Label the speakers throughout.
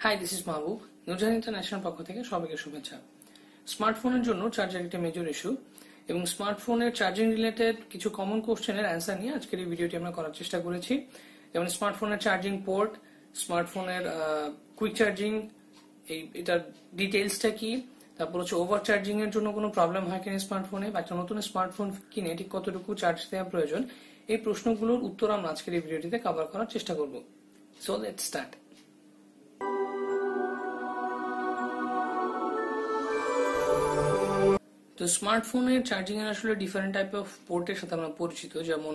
Speaker 1: High, this is Mahbub. Nurjahan international পক্ষ থেকে সবাইকে শুভেচ্ছা। স্মার্টফোনের জন্য চার্জার একটা মেজর ইস্যু এবং স্মার্টফোনের চার্জিং রিলেটেড কিছু কমন কোশ্চেনের অ্যান্সার নিয়ে আজকের এই ভিডিওটি আমরা করার চেষ্টা করেছি। যেমন স্মার্টফোনের চার্জিং পোর্ট, স্মার্টফোনের কুইক চার্জিং, এটার ডিটেইলসটা কি, তারপর হচ্ছে ওভার চার্জিং এর জন্য কোনো প্রবলেম হয় কিনা স্মার্টফোনে, বা একটা নতুন স্মার্টফোন কিনে ঠিক কতটুকু চার্জ দেওয়া প্রয়োজন, এই প্রশ্নগুলোর উত্তর আমরা আজকের এই ভিডিওটিতে কভার করার চেষ্টা করব। So let's start. তো স্মার্টফোনের চার্জিং এর আসলে ডিফারেন্ট টাইপ অফ পোর্টের সাথে আমরা পরিচিত, যেমন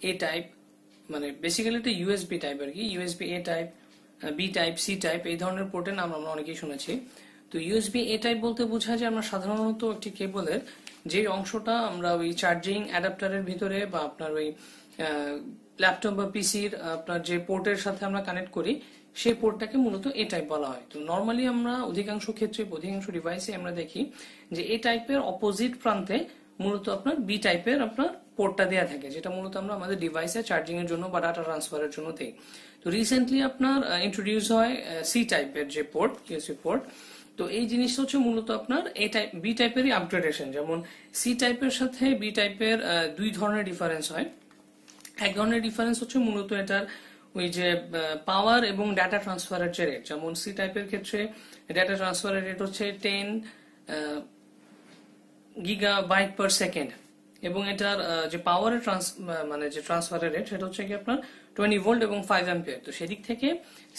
Speaker 1: এ টাইপ, মানে বেসিক্যালি এটা ইউএসবি টাইপ আর কি, USB A type, B type, C type, এই ধরনের পোর্টের নাম আমরা অনেকেই শুনেছি। তো ইউএসবি এ টাইপ বলতে বোঝায় যে আমরা সাধারণত একটি কেবলের যে অংশটা আমরা ওই চার্জিং অ্যাডাপ্টারের ভিতরে বা আপনার ওই ল্যাপটপ বা পিসির আপনার যে পোর্টের সাথে আমরা কানেক্ট করি, সেই পোর্টটাকে মূলত এ টাইপ বলা হয়। তো নর্মালি আমরা অধিকাংশ ক্ষেত্রে অধিকাংশ ডিভাইসে আমরা দেখি যে এ টাইপের অপোজিট প্রান্তে মূলত আপনার বি টাইপের আপনার পোর্টটা দেওয়া থাকে, যেটা মূলত আমরা আমাদের ডিভাইসে চার্জিং এর জন্য বা ডাটা ট্রান্সফারের জন্য দেই। তো রিসেন্টলি আপনার ইন্ট্রোডিউস হয় সি টাইপের যে পোর্ট, ইউএসবি পোর্ট। তো এই জিনিসটা হচ্ছে মূলত আপনার এ টাইপ বি টাইপেরই আপগ্রেডেশন। যেমন সি টাইপের সাথে বি টাইপের দুই ধরনের ডিফারেন্স হয়। এক ধরনের ডিফারেন্স হচ্ছে মূলত এটার ওই যে পাওয়ার এবং ডাটা ট্রান্সফারের যে রেট। যেমন সি টাইপের ক্ষেত্রে ডাটা ট্রান্সফারের রেট হচ্ছে 10 গিগাবাইট পার সেকেন্ড, এবং এটার যে পাওয়ারের মানে যে ট্রান্সফারের রেট সেটা হচ্ছে কি আপনার 20 ভোল্ট এবং 5 অ্যাম্পিয়ার। তো সেদিক থেকে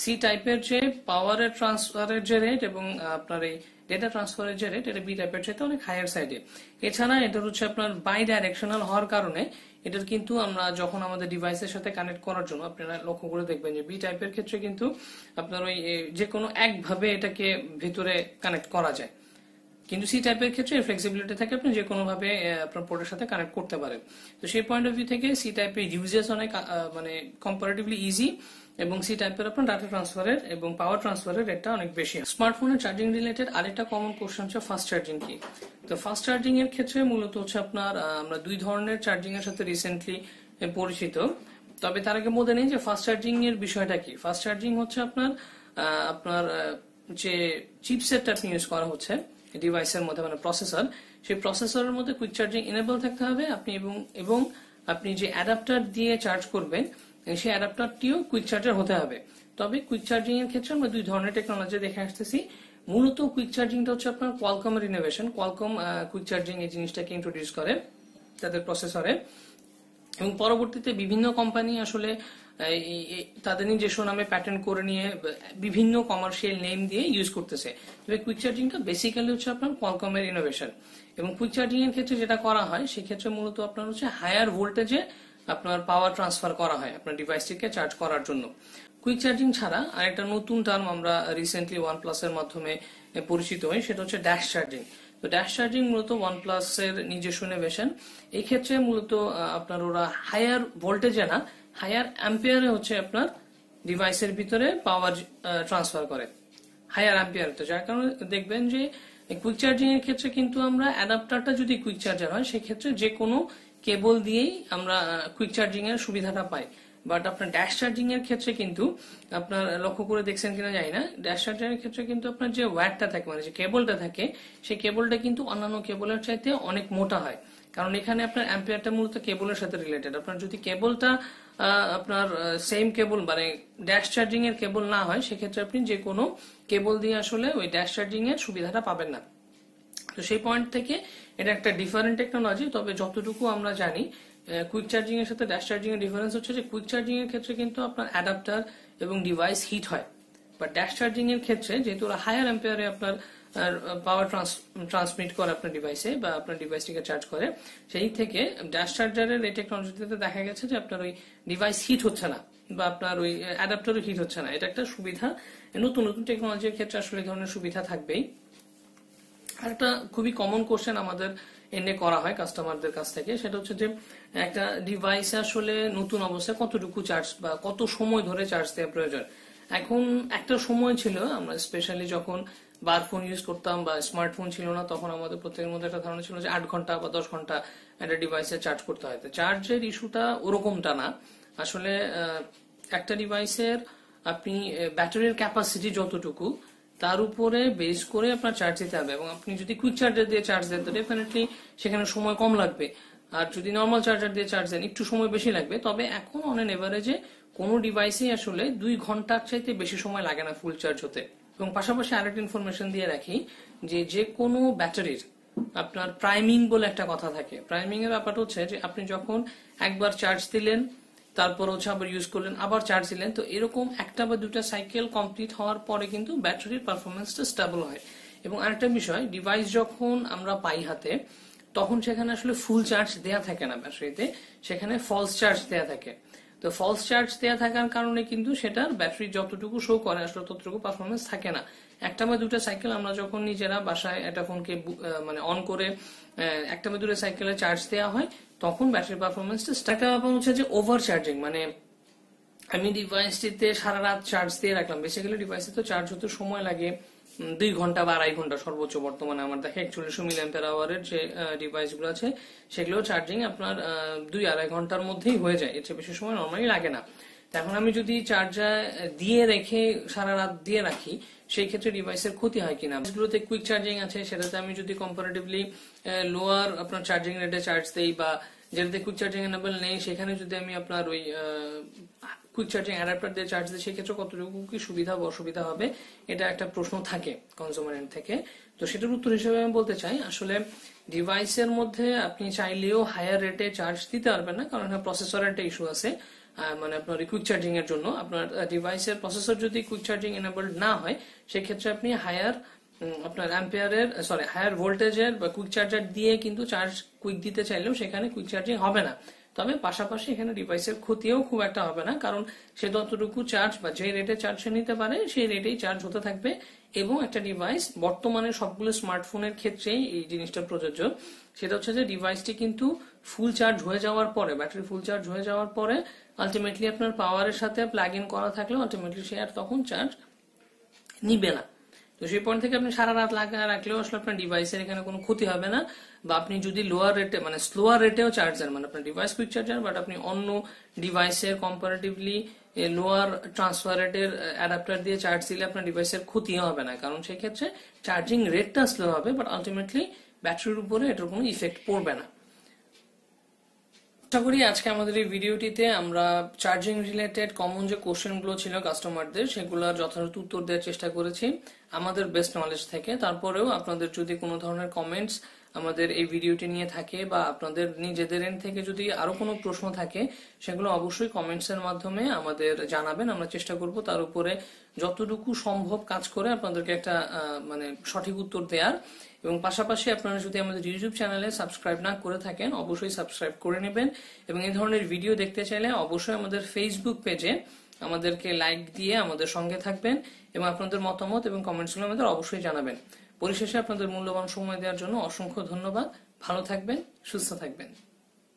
Speaker 1: সি টাইপের যে পাওয়ারের ট্রান্সফারের যে রেট এবং আপনার এই ডেটা ট্রান্সফারের যে রেট, এটা বি টাইপের চাইতে অনেক হায়ার সাইডে। এছাড়া এটা হচ্ছে আপনার বাই ডাইরেকশনাল হওয়ার কারণে এটার কিন্তু আমরা যখন আমাদের ডিভাইসের সাথে কানেক্ট করার জন্য আপনারা লক্ষ্য করে দেখবেন যে বি টাইপের ক্ষেত্রে কিন্তু আপনার ওই যে কোনো একভাবে এটাকে ভেতরে কানেক্ট করা যায়, কিন্তু সি টাইপের ক্ষেত্রে ফ্লেক্সিবিলিটি থাকে, আপনি যে কোনো ভাবে আপনার পোর্টের সাথে কানেক্ট করতে পারেন। তো সেই পয়েন্ট অফ ভিউ থেকে সি টাইপের ইউজেস অনেক মানে কম্পারেটিভলি ইজি, এবং সি টাইপের আপনার ডাটা ট্রান্সফারের এবং পাওয়ার ট্রান্সফারের রেটটা অনেক বেশি। স্মার্টফোনের চার্জিং রিলেটেড আরেকটা কমন কোশ্চেন হচ্ছে ফাস্ট চার্জিং কি। তো ফাস্ট চার্জিং এর ক্ষেত্রে মূলত হচ্ছে আপনার আমরা দুই ধরনের চার্জিং এর সাথে রিসেন্টলি পরিচিত। তবে তার আগে বলতে নেই যে ফাস্ট চার্জিং এর বিষয়টা কি। ফাস্ট চার্জিং হচ্ছে আপনার আপনার যে চিপসেটটা আপনি ইউজ করা হচ্ছে ডিভাইসের মধ্যে, মানে প্রসেসর, সেই প্রসেসরের মধ্যে কুইক চার্জিং এনেবল থাকতে হবে আপনি, এবং আপনি যে অ্যাডাপ্টার দিয়ে চার্জ করবেন সেই অ্যাডাপ্টারটিও কুইক চার্জার হতে হবে। তবে কুইক চার্জিং এর ক্ষেত্রে আমরা দুই ধরনের টেকনোলজি দেখে আসতেছি। মূলত কুইক চার্জিংটা হচ্ছে আপনার কোয়ালকমের ইনোভেশন। কোয়ালকম কুইক চার্জিং এই জিনিসটাকে ইন্ট্রোডিউস করে তাদের প্রসেসরে, এবং পরবর্তীতে বিভিন্ন কোম্পানি আসলে তাদের নিজস্ব নামে প্যাটেন্ট করে নিয়ে বিভিন্ন কমার্শিয়াল নেম দিয়ে ইউজ করতেছে। তবে কুইক চার্জিংটা বেসিক্যালি হচ্ছে আপনার কোয়ালকমের ইনোভেশন। এবং কুইক চার্জিং এর ক্ষেত্রে যেটা করা হয় সেক্ষেত্রে মূলত আপনার হচ্ছে হায়ার ভোল্টেজে আপনার পাওয়ার ট্রান্সফার করা হয় আপনার ডিভাইসটিকে চার্জ করার জন্য। কুইক চার্জিং ছাড়া আরেকটা নতুন টার্ম আমরা রিসেন্টলি OnePlus এর মাধ্যমে পরিচিত হই, সেটা হচ্ছে ড্যাশ চার্জিং। তো ড্যাশ চার্জিং মূলত OnePlus এর নিজস্ব ইনোভেশন। এই ক্ষেত্রে মূলত আপনার ওরা হায়ার ভোল্টেজে না, হায়ার অ্যাম্পিয়ারে হচ্ছে আপনার ডিভাইসের ভিতরে পাওয়ার ট্রান্সফার করে হায়ার অ্যাম্পিয়ার। তো যার কারণে দেখবেন যে কুইক চার্জিং এর ক্ষেত্রে কিন্তু আমরা অ্যাডাপ্টারটা যদি কুইক চার্জার হয় সেক্ষেত্রে যে কোনো কেবল দিয়েই আমরা কুইক চার্জিং এর সুবিধাটা পাই। বাট আপনার ড্যাশ চার্জিং এর ক্ষেত্রে কিন্তু আপনার লক্ষ্য করে দেখছেন কিনা জানি না, ড্যাশ চার্জিং এর ক্ষেত্রে কিন্তু আপনার যে ওয়্যারটা থাকে, মানে যে কেবলটা থাকে, সেই কেবলটা কিন্তু অন্যান্য কেবলের চাইতে অনেক মোটা হয়। কারণ এখানে আপনার অ্যাম্পিয়ারটা মূলত কেবলের সাথে রিলেটেড। আপনার যদি কেবলটা আপনার সেম কেবল মানে ড্যাশ চার্জিং এর কেবল না হয়, সেক্ষেত্রে আপনি যে কোনো কেবল দিয়ে আসলে ওই ড্যাশ চার্জিং এর সুবিধাটা পাবেন না। তো সেই পয়েন্ট থেকে এটা একটা ডিফারেন্ট টেকনোলজি। তবে যতটুকু আমরা জানি কুইক চার্জিং এর সাথে ড্যাশ চার্জিং এর ডিফারেন্স হচ্ছে যে কুইক চার্জিং এর ক্ষেত্রে কিন্তু আপনার অ্যাডাপ্টার এবং ডিভাইস হিট হয়, বাট ড্যাশ চার্জিং এর ক্ষেত্রে যেহেতু ওরা হায়ার অ্যাম্পিয়ারে আপনার পাওয়ার ট্রান্সমিট করে আপনার ডিভাইসে বা আপনার ডিভাইসটিকে চার্জ করে, সেই থেকে ড্যাশ চার্জারের এই টেকনোলজিতে দেখা গেছে যে আপনার ওই ডিভাইস হিট হচ্ছে না বা আপনার ওই অ্যাডাপ্টারও হিট হচ্ছে না। এটা একটা সুবিধা। নতুন নতুন টেকনোলজির ক্ষেত্রে আসলে এই ধরনের সুবিধা থাকবেই। আর একটা খুবই কমন কোশ্চেন আমাদের এনে করা হয় কাস্টমারদের কাছ থেকে, সেটা হচ্ছে যে একটা ডিভাইসে আসলে নতুন অবস্থায় কতটুকু চার্জ বা কত সময় ধরে চার্জ দেওয়া প্রয়োজন। এখন একটা সময় ছিল আমরা স্পেশালি যখন বার ফোন ইউজ করতাম বা স্মার্টফোন ছিল না, তখন আমাদের প্রত্যেকের মধ্যে একটা ধারণা ছিল যে 8 ঘন্টা বা 10 ঘন্টা একটা ডিভাইসে চার্জ করতে হয়। চার্জের ইস্যুটা ওরকমটা না আসলে। একটা ডিভাইসের আপনি ব্যাটারির ক্যাপাসিটি যতটুকু তার উপরে বেস করে আপনার চার্জ দিতে হবে। এবং আপনি যদি কুইক চার্জার দিয়ে চার্জ দেন তো ডেফিনেটলি সেখানে সময় কম লাগবে, আর যদি নর্মাল চার্জার দিয়ে চার্জ দেন একটু সময় বেশি লাগবে। তবে এখন অন এন এভারেজে কোনো ডিভাইসে আসলে 2 ঘন্টার চাইতে বেশি সময় লাগে না ফুল চার্জ হতে। এবং পাশাপাশি আরেকটা ইনফরমেশন দিয়ে রাখি যে কোনো ব্যাটারির আপনার প্রাইমিং বলে একটা কথা থাকে। প্রাইমিং এর ব্যাপারটা হচ্ছে যে আপনি যখন একবার চার্জ দিলেন, তারপর হচ্ছে আবার ইউজ করলেন, আবার চার্জ দিলেন, তো এরকম একটা বা দুটা সাইকেল কমপ্লিট হওয়ার পরে কিন্তু ব্যাটারির পারফরমেন্সটা স্টেবল হয়। এবং আরেকটা বিষয়, ডিভাইস যখন আমরা পাই হাতে তখন সেখানে আসলে ফুল চার্জ দেয়া থাকে না ব্যাটারিতে, সেখানে ফলস চার্জ দেয়া থাকে। তো ফলস চার্জ দেয়া থাকার কারণে কিন্তু সেটার ব্যাটারি যতটুকু শো করে আসলে ততটুকু পারফরমেন্স থাকে না। একটা বা দুটা সাইকেল আমরা যখন নিজেরা বাসায় একটা ফোনকে মানে অন করে একটা বা দুটা সাইকেলে চার্জ দেওয়া হয় তখন ব্যাটারি পারফরমেন্সটা একটা ব্যাপার হচ্ছে যে ওভার চার্জিং। মানে আমি ডিভাইসটিতে সারা রাত চার্জ দিয়ে রাখলাম, বেসিক্যালি ডিভাইসে তো চার্জ হতে সময় লাগে 2 ঘন্টা বা 2.5 ঘন্টা সর্বোচ্চ। বর্তমানে আমার দেখে 4100 mAh যে ডিভাইস গুলো আছে সেগুলো চার্জিং আপনার 2-2.5 ঘন্টার মধ্যেই হয়ে যায়, এর চেয়ে বেশি সময় নর্মালি লাগে না। এখন আমি যদি চার্জার দিয়ে রেখে সারা রাত দিয়ে রাখি সেই ক্ষেত্রে ডিভাইসের ক্ষতি হয় কিনা। গুলোতে কুইক চার্জিং আছে, সেটাতে আমি যদি কম্পারেটিভলি লোয়ার আপনার চার্জিং রেটে চার্জ দেই বা যেটাতে কুইক চার্জিং এনেবল নেই সেখানে যদি আমি আপনার ওই কুইক চার্জিং অ্যাডাপ্টার দিয়ে চার্জ দিই সেক্ষেত্রে কতটুকু কি সুবিধা বা অসুবিধা হবে, এটা একটা প্রশ্ন থাকে কনজিউমার এন্ড থেকে। তো সেটার উত্তর হিসেবে আমি বলতে চাই আসলে ডিভাইসের মধ্যে আপনি চাইলেও হায়ার রেটে চার্জ দিতে পারবেন না, কারণ প্রসেসরের একটা ইস্যু আছে। মানে আপনার কুইক চার্জিং এর জন্য আপনার ডিভাইসের প্রসেসর যদি কুইক চার্জিং এনেবলড না হয় সেক্ষেত্রে আপনি হায়ার আপনার হায়ার ভোল্টেজের বা কুইক চার্জার দিয়ে কিন্তু চার্জ কুইক দিতে চাইলেও সেখানে কুইক চার্জিং হবে না। তবে পাশাপাশি এখানে ডিভাইসের ক্ষতিও খুব একটা হবে না, কারণ সে যতটুকু চার্জ বা যে রেটে চার্জ সে নিতে পারে সেই রেটেই চার্জ হতে থাকবে। এবং একটা ডিভাইস বর্তমানে সবগুলো স্মার্টফোনের ক্ষেত্রেই এই জিনিসটা প্রযোজ্য, সেটা হচ্ছে যে ডিভাইসটি কিন্তু ফুল চার্জ হয়ে যাওয়ার পরে, ব্যাটারি ফুল চার্জ হয়ে যাওয়ার পরে আলটিমেটলি আপনার পাওয়ারের সাথে প্লাগ ইন করা থাকলে আলটিমেটলি সে আর তখন চার্জ নিবে না। তো সেই পয়েন্ট থেকে আপনি সারা রাত লাগা রাখলেও আসলে আপনার ডিভাইসের এখানে কোনো ক্ষতি হবে না। বা আপনি যদি লোয়ার রেটে মানে স্লোয়ার রেটেও চার্জ দেন, মানে আপনার ডিভাইস কুইক চার্জার বাট আপনি অন্য ডিভাইসের কম্পারেটিভলি লোয়ার ট্রান্সফার রেটের অ্যাডাপ্টার দিয়ে চার্জ দিলে আপনার ডিভাইসের ক্ষতিও হবে না, কারণ সেই ক্ষেত্রে চার্জিং রেটটা স্লো হবে বাট আলটিমেটলি ব্যাটারির উপরে এটার কোনো ইফেক্ট পড়বে না। আশা করি আজকে আমাদের এই ভিডিওটিতে আমরা চার্জিং রিলেটেড কমন যে কোশ্চেন গুলো ছিল কাস্টমারদের সেগুলোর যথাযথ উত্তর দেওয়ার চেষ্টা করেছি আমাদের বেস্ট নলেজ থেকে। তারপরেও আপনাদের যদি কোনো ধরনের কমেন্টস আমাদের এই ভিডিওটি নিয়ে থাকে বা আপনাদের নিজেদের এন্ড থেকে যদি আরো কোনো প্রশ্ন থাকে সেগুলো অবশ্যই কমেন্টস এর মাধ্যমে আমাদের জানাবেন। আমরা চেষ্টা করব তার উপরে যতটুকু সম্ভব কাজ করে আপনাদেরকে একটা মানে সঠিক উত্তর দেওয়ার। এবং পাশাপাশি আপনারা যদি আমাদের ইউটিউব চ্যানেলে সাবস্ক্রাইব না করে থাকেন অবশ্যই সাবস্ক্রাইব করে নেবেন। এবং এই ধরনের ভিডিও দেখতে চাইলে অবশ্যই আমাদের ফেসবুক পেজে আমাদেরকে লাইক দিয়ে আমাদের সঙ্গে থাকবেন এবং আপনাদের মতামত এবং কমেন্টসগুলো আমাদের অবশ্যই জানাবেন। পরিশেষে আপনাদের মূল্যবান সময় দেওয়ার জন্য অসংখ্য ধন্যবাদ। ভালো থাকবেন, সুস্থ থাকবেন।